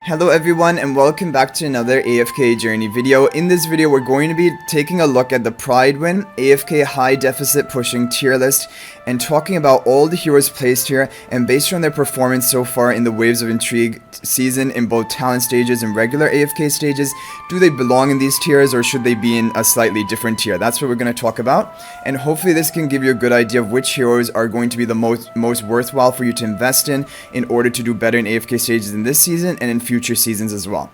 Hello everyone and welcome back to another AFK journey video. In this video we're going to be taking a look at the Pride Win AFK high deficit pushing tier list and talking about all the heroes placed here, and based on their performance so far in the Waves of Intrigue season in both talent stages and regular AFK stages, do they belong in these tiers or should they be in a slightly different tier? That's what we're going to talk about, and hopefully this can give you a good idea of which heroes are going to be the most worthwhile for you to invest in order to do better in AFK stages in this season and in future seasons as well.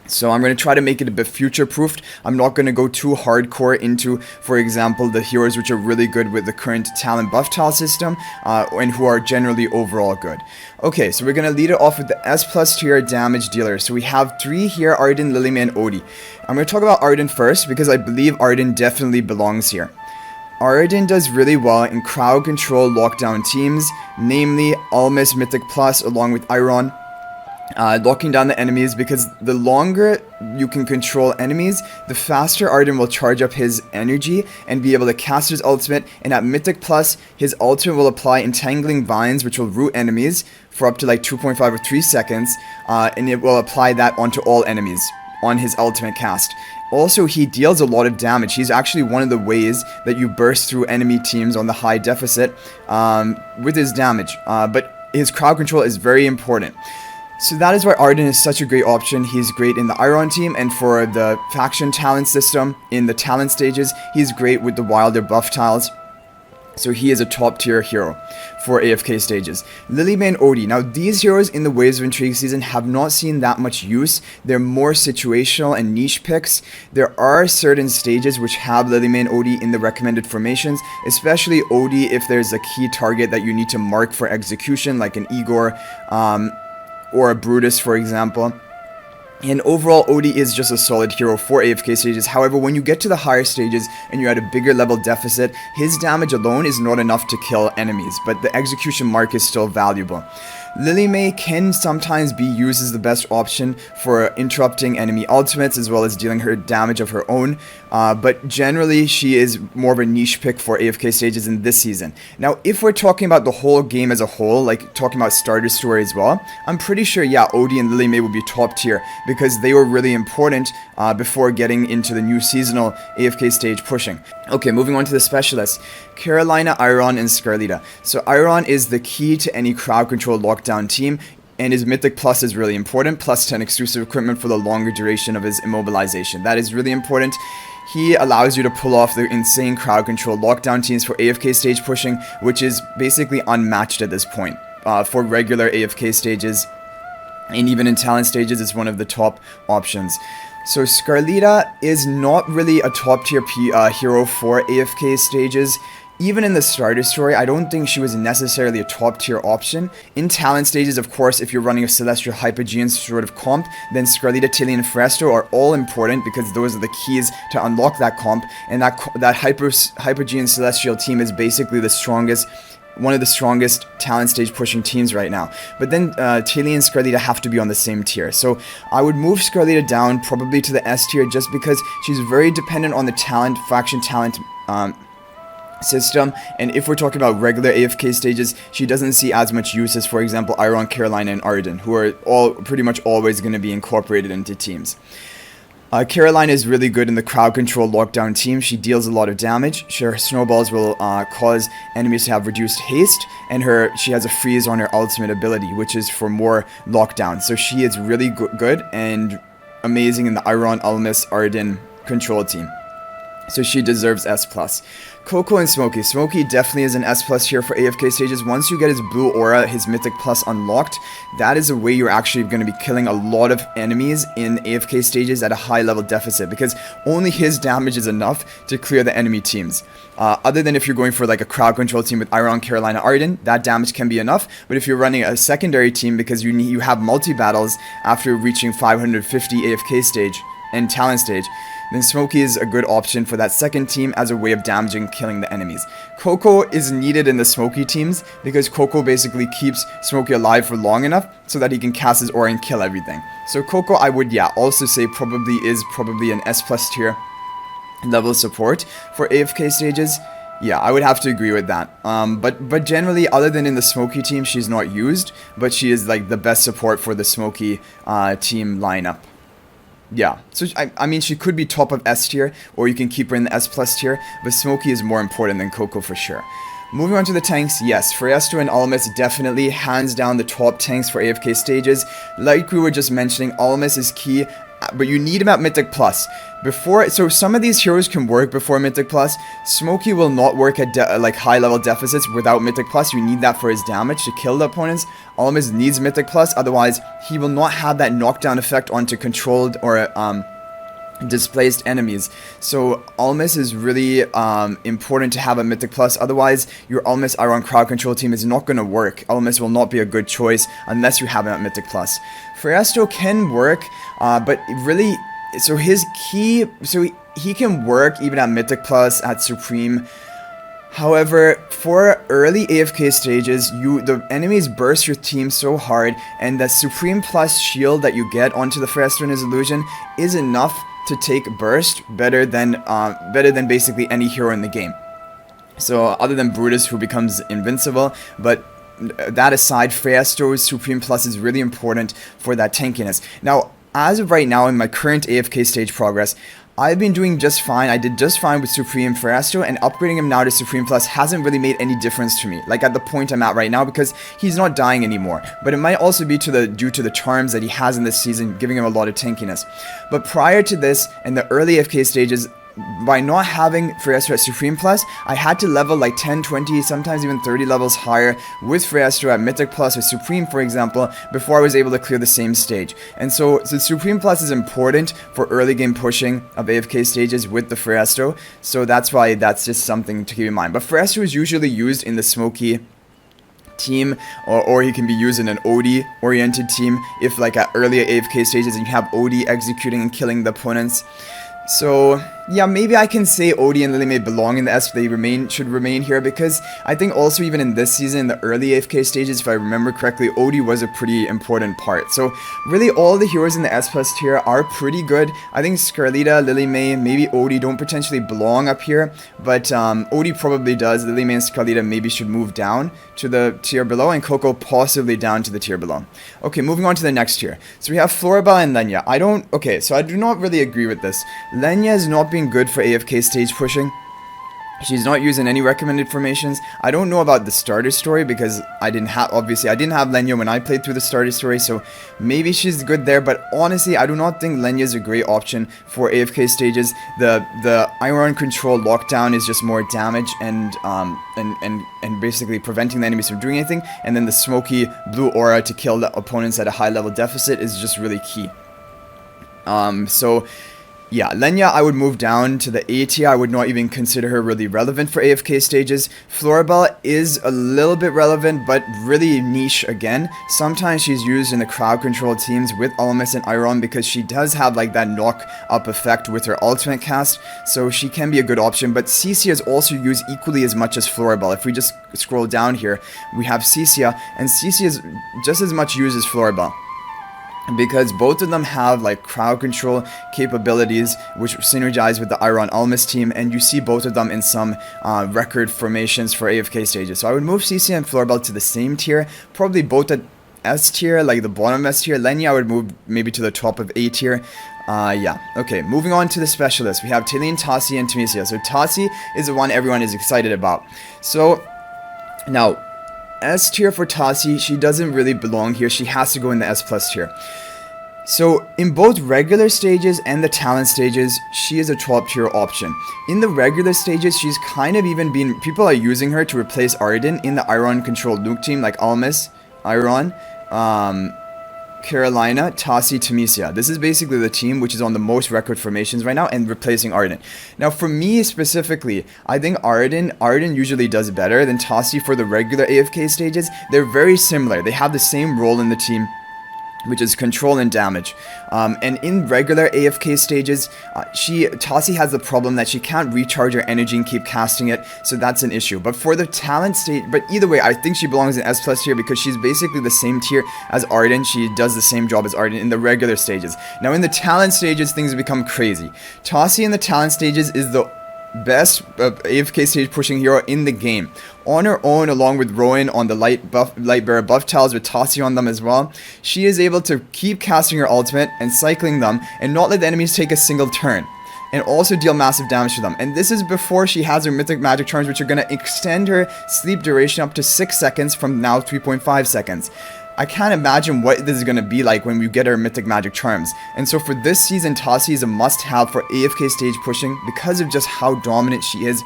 So I'm going to try to make it a bit future-proofed. I'm not going to go too hardcore into, for example, the heroes which are really good with the current talent buff tile system and who are generally overall good. Okay, so we're going to lead it off with the S plus tier damage dealers. So we have three here: Arden, Lilymay, and Odie. I'm going to talk about Arden first because I believe Arden definitely belongs here. Arden does really well in crowd control lockdown teams, namely Almas Mythic Plus along with Iron. Locking down the enemies, because the longer you can control enemies, the faster Arden will charge up his energy and be able to cast his ultimate, and at Mythic Plus, his ultimate will apply Entangling Vines, which will root enemies for up to like 2.5 or 3 seconds, and it will apply that onto all enemies on his ultimate cast. Also, he deals a lot of damage. He's actually one of the ways that you burst through enemy teams on the high deficit with his damage, but his crowd control is very important. So that is why Arden is such a great option. He's great in the Iron team, and for the faction talent system in the talent stages, he's great with the wilder buff tiles. So he is a top tier hero for AFK stages. Lilymay and Odie. Now these heroes in the Waves of Intrigue season have not seen that much use. They're more situational and niche picks. There are certain stages which have Lilymay and Odie in the recommended formations, especially Odie if there's a key target that you need to mark for execution, like an Igor, or a Brutus, for example. And overall, Odie is just a solid hero for AFK stages. However, when you get to the higher stages and you're at a bigger level deficit, his damage alone is not enough to kill enemies, but the execution mark is still valuable. Lilymay can sometimes be used as the best option for interrupting enemy ultimates as well as dealing her damage of her own, but generally she is more of a niche pick for AFK stages in this season. Now, if we're talking about the whole game as a whole, like talking about starter story as well, I'm pretty sure, yeah, Odie and Lilymay will be top tier because they were really important before getting into the new seasonal AFK stage pushing. Okay, moving on to the specialists. Carolina, Iron, and Scarlita. So Iron is the key to any crowd control lockdown team, and his Mythic Plus is really important, plus 10 exclusive equipment for the longer duration of his immobilization. That is really important. He allows you to pull off the insane crowd control lockdown teams for AFK stage pushing, which is basically unmatched at this point. For regular AFK stages, and even in talent stages, it's one of the top options. So Scarlita is not really a top tier hero for AFK stages. Even in the starter story, I don't think she was necessarily a top tier option. In talent stages, of course, if you're running a Celestial Hypogean sort of comp, then Scarlita, Tillian, and Fresto are all important because those are the keys to unlock that comp, and that Hypogean Celestial team is basically the strongest, one of the strongest talent stage pushing teams right now. But then Tilly and Scarlita have to be on the same tier. So I would move Scarlita down probably to the S tier just because she's very dependent on the talent, faction talent system, and if we're talking about regular AFK stages, she doesn't see as much use as, for example, Iron, Carolina, and Arden, who are all pretty much always going to be incorporated into teams. Carolina is really good in the crowd control lockdown team. She deals a lot of damage. Her snowballs will cause enemies to have reduced haste, and she has a freeze on her ultimate ability, which is for more lockdown. So she is really good and amazing in the Iron, Almas, Arden control team. So she deserves S+. Coco and Smokey. Smokey definitely is an S+ here for AFK stages. Once you get his blue aura, his Mythic Plus unlocked, that is a way you're actually going to be killing a lot of enemies in AFK stages at a high level deficit, because only his damage is enough to clear the enemy teams. Other than if you're going for like a crowd control team with Iron, Carolina, Arden, that damage can be enough. But if you're running a secondary team because you have multi-battles after reaching 550 AFK stage and talent stage, then Smokey is a good option for that second team as a way of damaging and killing the enemies. Coco is needed in the Smokey teams because Coco basically keeps Smokey alive for long enough so that he can cast his aura and kill everything. So Coco, I would, yeah, also say probably an S+ tier level support for AFK stages. Yeah, I would have to agree with that. But generally, other than in the Smokey team, she's not used, but she is like the best support for the Smokey team lineup. Yeah, so I mean, she could be top of S tier, or you can keep her in the S plus tier, but Smokey is more important than Coco for sure. Moving on to the tanks, yes, Freyasto and Almas definitely hands down the top tanks for AFK stages. Like we were just mentioning, Almas is key, but you need him at Mythic Plus. So some of these heroes can work before Mythic Plus. Smokey will not work at like high level deficits without Mythic Plus. You need that for his damage to kill the opponents. Almas needs Mythic Plus, otherwise he will not have that knockdown effect onto controlled or displaced enemies. So Almas is really important to have a Mythic Plus, otherwise your Almas Iron crowd control team is not going to work. Almas will not be a good choice unless you have him at Mythic Plus. Freyasto can work, but really, so his key, so he can work even at Mythic Plus, at Supreme. However, for early AFK stages, the enemies burst your team so hard, and the Supreme Plus shield that you get onto the Freyasto and his illusion is enough to take burst better than basically any hero in the game. So other than Brutus, who becomes invincible, but that aside, Freyasto's Supreme Plus is really important for that tankiness. Now, as of right now in my current AFK stage progress, I've been doing just fine. I did just fine with Supreme Freyasto, and upgrading him now to Supreme Plus hasn't really made any difference to me, like at the point I'm at right now, because he's not dying anymore. But it might also be due to the charms that he has in this season, giving him a lot of tankiness. But prior to this, in the early AFK stages, by not having Freyasto at Supreme Plus, I had to level like 10, 20, sometimes even 30 levels higher with Freyasto at Mythic Plus or Supreme, for example, before I was able to clear the same stage. And so Supreme Plus is important for early game pushing of AFK stages with the Freyasto, so that's why that's just something to keep in mind. But Freyasto is usually used in the Smokey team, or he can be used in an OD oriented team if like at earlier AFK stages and you have OD executing and killing the opponents. So yeah, maybe I can say Odie and Lily may belong in the S, they should remain here, because I think also even in this season, in the early AFK stages, if I remember correctly, Odie was a pretty important part. So really all the heroes in the S plus tier are pretty good. I think Scarlita, Lily May, maybe Odie don't potentially belong up here, but Odie probably does. Lily May and Scarlita maybe should move down to the tier below, and Coco possibly down to the tier below. Okay, moving on to the next tier. So we have Floribel and Lenya. So I do not really agree with this. Lenya is not being good for AFK stage pushing. She's not using any recommended formations. I don't know about the starter story because obviously I didn't have Lenya when I played through the starter story, so maybe she's good there, but honestly I do not think Lenya is a great option for AFK stages. The Iron control lockdown is just more damage and basically preventing the enemies from doing anything, and then the smoky blue aura to kill the opponents at a high level deficit is just really key. So yeah, Lenya I would move down to the A tier. I would not even consider her really relevant for AFK stages. Floribel is a little bit relevant, but really niche again. Sometimes she's used in the crowd control teams with Almas and Iron because she does have like that knock up effect with her ultimate cast, so she can be a good option. But Cecia is also used equally as much as Floribel. If we just scroll down here, we have Cecia, and Cecia is just as much used as Floribel, because both of them have like crowd control capabilities which synergize with the Iron Almas team, and you see both of them in some record formations for AFK stages. So I would move Cecia and Floribel to the same tier, probably both at S tier, like the bottom S tier. Lenya I would move maybe to the top of A tier. Yeah, okay, moving on to the specialists. We have Tillian, TASI, and Temesia. So TASI is the one everyone is excited about. So now, S tier for TASI, she doesn't really belong here. She has to go in the S plus tier. So in both regular stages and the talent stages, she is a top tier option. In the regular stages, she's kind of even been, people are using her to replace Arden in the Iron controlled nuke team, like Almas, Iron, Carolina, TASI, Temesia. This is basically the team which is on the most record formations right now and replacing Arden. Now for me specifically, I think Arden usually does better than TASI for the regular AFK stages. They're very similar. They have the same role in the team, which is control and damage. And in regular AFK stages, TASI has the problem that she can't recharge her energy and keep casting it, so that's an issue. But for the talent stage, but either way, I think she belongs in S plus tier because she's basically the same tier as Arden. She does the same job as Arden in the regular stages. Now in the talent stages, things become crazy. TASI in the talent stages is the best AFK stage pushing hero in the game. On her own, along with Rowan on the light bearer buff tiles with TASI on them as well, she is able to keep casting her ultimate and cycling them and not let the enemies take a single turn. And also deal massive damage to them. And this is before she has her mythic magic charms, which are going to extend her sleep duration up to 6 seconds from now 3.5 seconds. I can't imagine what this is going to be like when we get our mythic magic charms. And so for this season, TASI is a must-have for AFK stage pushing because of just how dominant she is,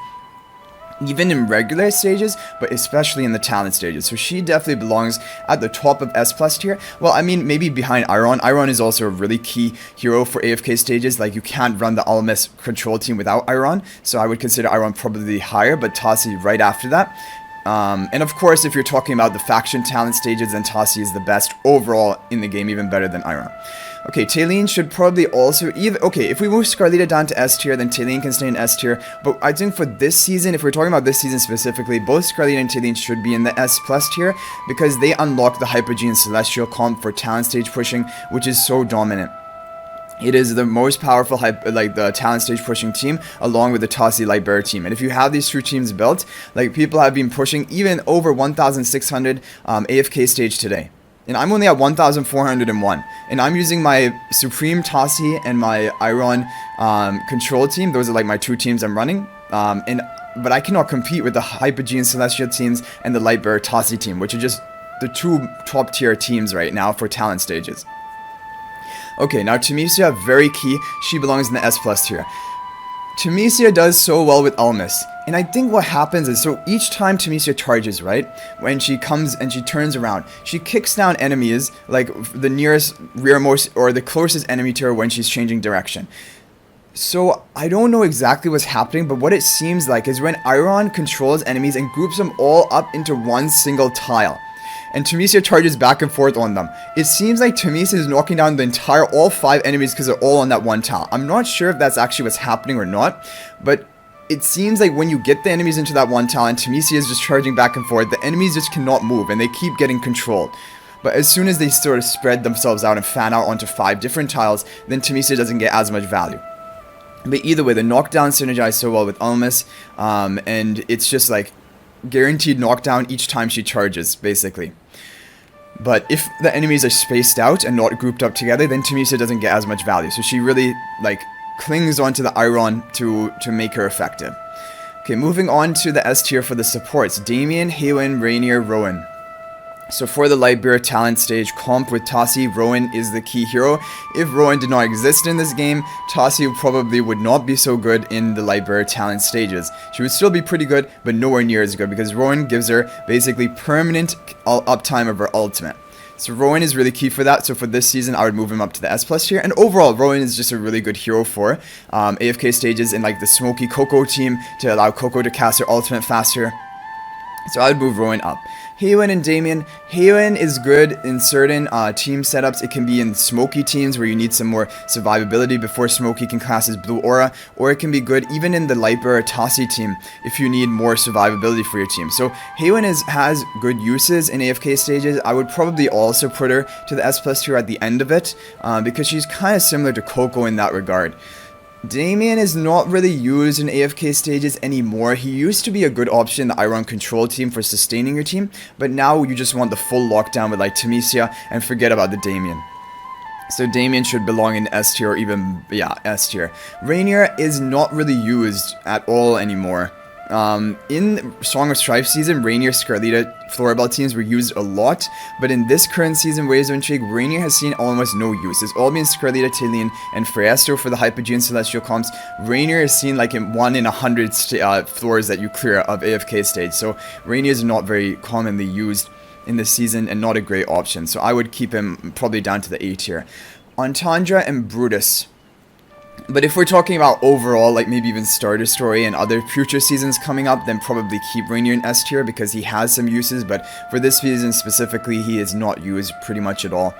even in regular stages, but especially in the talent stages. So she definitely belongs at the top of S plus tier. Well, I mean, maybe behind Iron. Iron is also a really key hero for AFK stages. Like, you can't run the Almas control team without Iron, so I would consider Iron probably higher, but TASI right after that. And of course, if you're talking about the faction talent stages, then TASI is the best overall in the game, even better than Iron. Okay, Talene should probably also okay, if we move Scarlita down to S tier, then Talene can stay in S tier. But I think for this season, if we're talking about this season specifically, both Scarlita and Talene should be in the S plus tier because they unlock the Hypogean Celestial comp for talent stage pushing, which is so dominant. It is the most powerful the talent stage pushing team, along with the TASI Lightbearer team. And if you have these two teams built, like, people have been pushing even over 1,600 AFK stage today. And I'm only at 1,401. And I'm using my Supreme TASI and my Iron control team. Those are like my two teams I'm running. But I cannot compete with the Hypogean Celestial teams and the Lightbearer TASI team, which are just the two top tier teams right now for talent stages. Okay, now Temesia, very key. She belongs in the S plus tier. Temesia does so well with Almas. And I think what happens is, so each time Temesia charges, right, when she comes and she turns around, she kicks down enemies, like the nearest, rearmost, or the closest enemy to her when she's changing direction. So I don't know exactly what's happening, but what it seems like is when Iron controls enemies and groups them all up into one single tile, and Temesia charges back and forth on them, it seems like Temesia is knocking down the all 5 enemies because they're all on that one tile. I'm not sure if that's actually what's happening or not, but it seems like when you get the enemies into that one tile and Temesia is just charging back and forth, the enemies just cannot move and they keep getting controlled. But as soon as they sort of spread themselves out and fan out onto 5 different tiles, then Temesia doesn't get as much value. But either way, the knockdown synergize so well with Almas, and it's just like guaranteed knockdown each time she charges, basically. But if the enemies are spaced out and not grouped up together, then Temesia doesn't get as much value. So she really, like, clings onto the Iron to make her effective. Okay, moving on to the S tier for the supports. Damien, Haywin, Rainier, Rowan. So for the Lightbearer talent stage comp with TASI, Rowan is the key hero. If Rowan did not exist in this game, TASI probably would not be so good in the Lightbearer talent stages. She would still be pretty good, but nowhere near as good because Rowan gives her basically permanent uptime of her ultimate. So Rowan is really key for that. So for this season, I would move him up to the S plus tier. And overall, Rowan is just a really good hero for AFK stages in like the Smoky Coco team to allow Coco to cast her ultimate faster. So I would move Rowan up. Haywin and Damien. Haywin is good in certain team setups. It can be in Smoky teams where you need some more survivability before Smoky can cast his blue aura, or it can be good even in the Lightbearer TASI team if you need more survivability for your team. So Haywin has good uses in AFK stages. I would probably also put her to the S plus tier at the end of it because she's kind of similar to Coco in that regard. Damien is not really used in AFK stages anymore. He used to be a good option in the Iron control team for sustaining your team, but now you just want the full lockdown with like Temesia and forget about the Damien. So Damien should belong in S tier or even, yeah, S tier. Rainier is not really used at all anymore. In Song of Strife season, Rainier, Scarlita, Floribel teams were used a lot, but in this current season, Waves of Intrigue, Rainier has seen almost no use. It's all been Scarlita, Talene, and Freyasto for the Hypogean Celestial comps. Rainier is seen like in 1 in 100 floors that you clear of AFK stage, so Rainier is not very commonly used in this season and not a great option, so I would keep him probably down to the A tier. Entendre and Brutus. But if we're talking about overall, like maybe even Starter Story and other future seasons coming up, then probably keep Rainier in S tier because he has some uses, but for this season specifically, he is not used pretty much at all.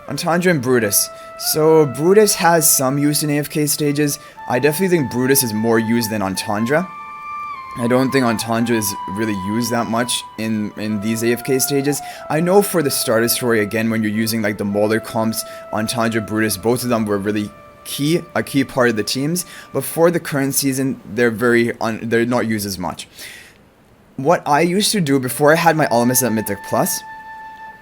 Entendre and Brutus. So Brutus has some use in AFK stages. I definitely think Brutus is more used than Entendre. I don't think Entendre is really used that much in these AFK stages. I know for the Starter Story, again, when you're using like the Mauler comps, Entendre, Brutus, both of them were really a key part of the teams, but for the current season, they're not used as much. What I used to do before I had my Almas at Mythic Plus,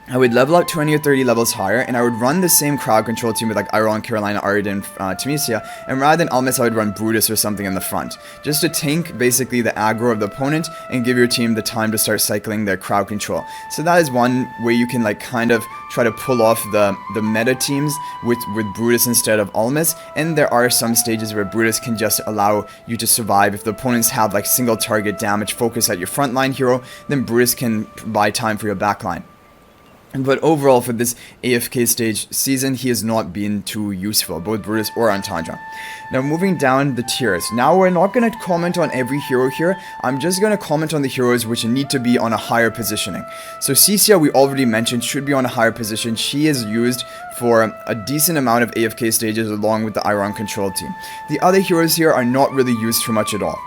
I would level up 20 or 30 levels higher, and I would run the same crowd control team with like Iron, Carolina, Arden, Temesia, and rather than Almas, I would run Brutus or something in the front, just to tank basically the aggro of the opponent and give your team the time to start cycling their crowd control. So that is one way you can like kind of try to pull off the meta teams with Brutus instead of Almas, and there are some stages where Brutus can just allow you to survive. If the opponents have like single target damage focus at your frontline hero, then Brutus can buy time for your backline. But overall, for this AFK stage season, he has not been too useful, both Brutus or Antandra. Now, moving down the tiers. Now, we're not going to comment on every hero here. I'm just going to comment on the heroes which need to be on a higher positioning. So, Cecia, we already mentioned, should be on a higher position. She is used for a decent amount of AFK stages along with the Iron control team. The other heroes here are not really used too much at all.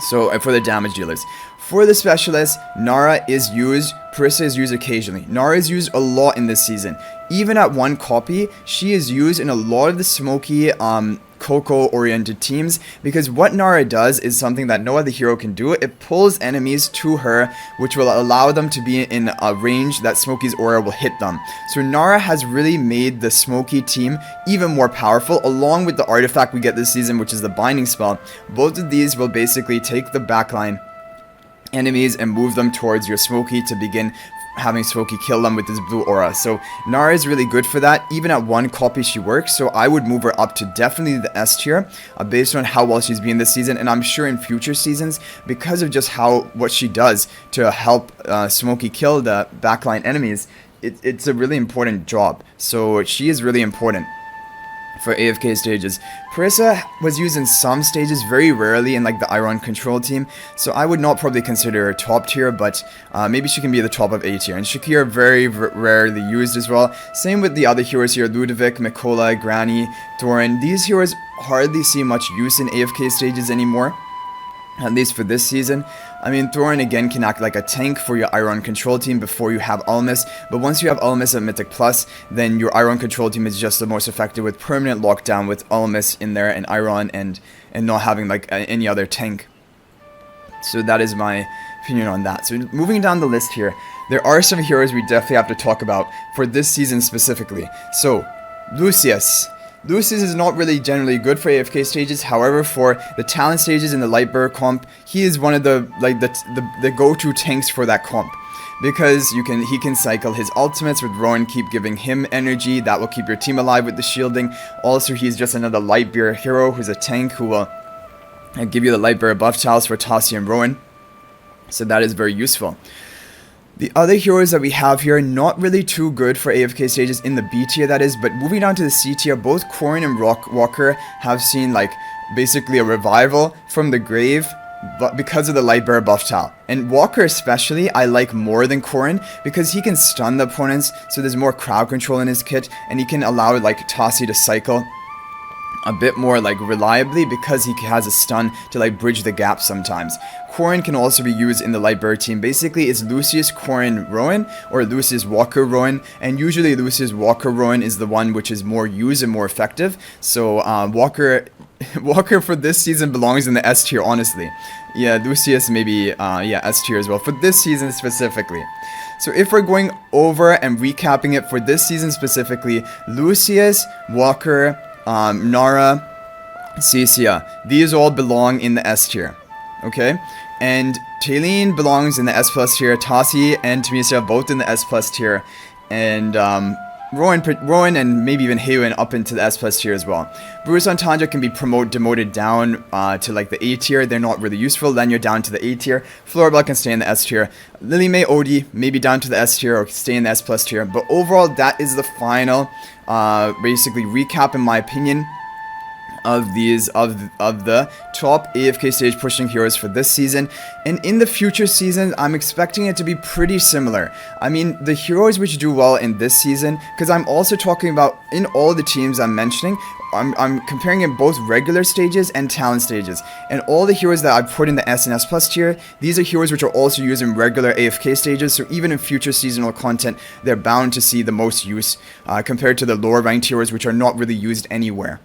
So, for the damage dealers. For the specialists, Nara is used, Parissa is used occasionally. Nara is used a lot in this season. Even at one copy, she is used in a lot of the smoky, Coco-oriented teams, because what Nara does is something that no other hero can do. It pulls enemies to her, which will allow them to be in a range that Smokey's aura will hit them. So Nara has really made the Smoky team even more powerful, along with the artifact we get this season, which is the binding spell. Both of these will basically take the backline enemies and move them towards your Smokey to begin having Smokey kill them with his blue aura. So Nara is really good for that. Even at one copy she works, so I would move her up to definitely the S tier based on how well she's been this season, and I'm sure in future seasons, because of just what she does to help Smokey kill the backline enemies, it's a really important job. So she is really important for AFK stages. Parissa was used in some stages, very rarely in like the Iron control team, so I would not probably consider her top tier, but maybe she can be the top of A tier. And Shakira very rarely used as well. Same with the other heroes here, Ludovic, Mikola, Granny, Thorin. These heroes hardly see much use in AFK stages anymore, at least for this season. I mean, Thorin again can act like a tank for your Iron control team before you have Almas, but once you have Almas at Mythic Plus, then your Iron control team is just the most effective with permanent lockdown with Almas in there and Iron and not having like any other tank. So that is my opinion on that. So moving down the list here, there are some heroes we definitely have to talk about for this season specifically. So, Lucius. Lucius is not really generally good for AFK stages. However, for the talent stages in the Lightbearer comp, he is one of the go-to tanks for that comp, because he can cycle his ultimates with Rowan, keep giving him energy that will keep your team alive with the shielding. Also, he's just another Lightbearer hero who's a tank who will give you the Lightbearer buff tiles for TASI and Rowan. So that is very useful. The other heroes that we have here, not really too good for AFK stages in the B tier, that is, but moving down to the C tier, both Corrin and Walker have seen like basically a revival from the grave, but because of the Lightbearer buff tile. And Walker especially, I like more than Corrin, because he can stun the opponents, so there's more crowd control in his kit, and he can allow like TASI to cycle a bit more like reliably because he has a stun to like bridge the gap sometimes. Corrin can also be used in the Lightbearer team. Basically, it's Lucius, Corrin, Rowan, or Lucius, Walker, Rowan, and usually Lucius, Walker, Rowan is the one which is more used and more effective. So Walker for this season belongs in the S tier, honestly. Yeah, Lucius maybe S tier as well for this season specifically. So if we're going over and recapping it for this season specifically, Lucius, Walker, Nara, Cecia, these all belong in the S tier, okay? And Taylene belongs in the S plus tier, Tasi and Temesia both in the S plus tier, and Rowan and maybe even Hewen up into the S plus tier as well. Bruce and Tanja can be demoted down to like the A tier. They're not really useful. Then you're down to the A tier. Florabelle can stay in the S tier. Lily May Odie maybe down to the S tier or stay in the S plus tier. But overall, that is the final basically recap, in my opinion, of the top AFK stage pushing heroes for this season. And in the future seasons, I'm expecting it to be pretty similar. I mean, the heroes which do well in this season, because I'm also talking about in all the teams I'm mentioning, I'm comparing in both regular stages and talent stages. And all the heroes that I've put in the S and S plus tier, these are heroes which are also used in regular AFK stages, so even in future seasonal content, they're bound to see the most use compared to the lower ranked heroes which are not really used anywhere.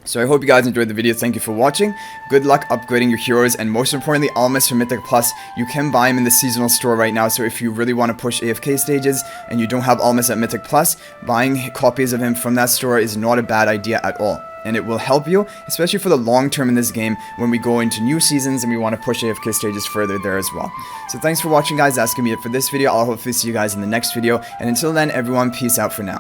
So I hope you guys enjoyed the video. Thank you for watching. Good luck upgrading your heroes, and most importantly, Almas from Mythic Plus. You can buy them in the seasonal store right now, so if you really want to push AFK stages and you don't have Almas at Mythic Plus, buying copies of him from that store is not a bad idea at all. And it will help you, especially for the long term in this game when we go into new seasons and we want to push AFK stages further there as well. So thanks for watching, guys. That's going to be it for this video. I'll hopefully see you guys in the next video. And until then, everyone, peace out for now.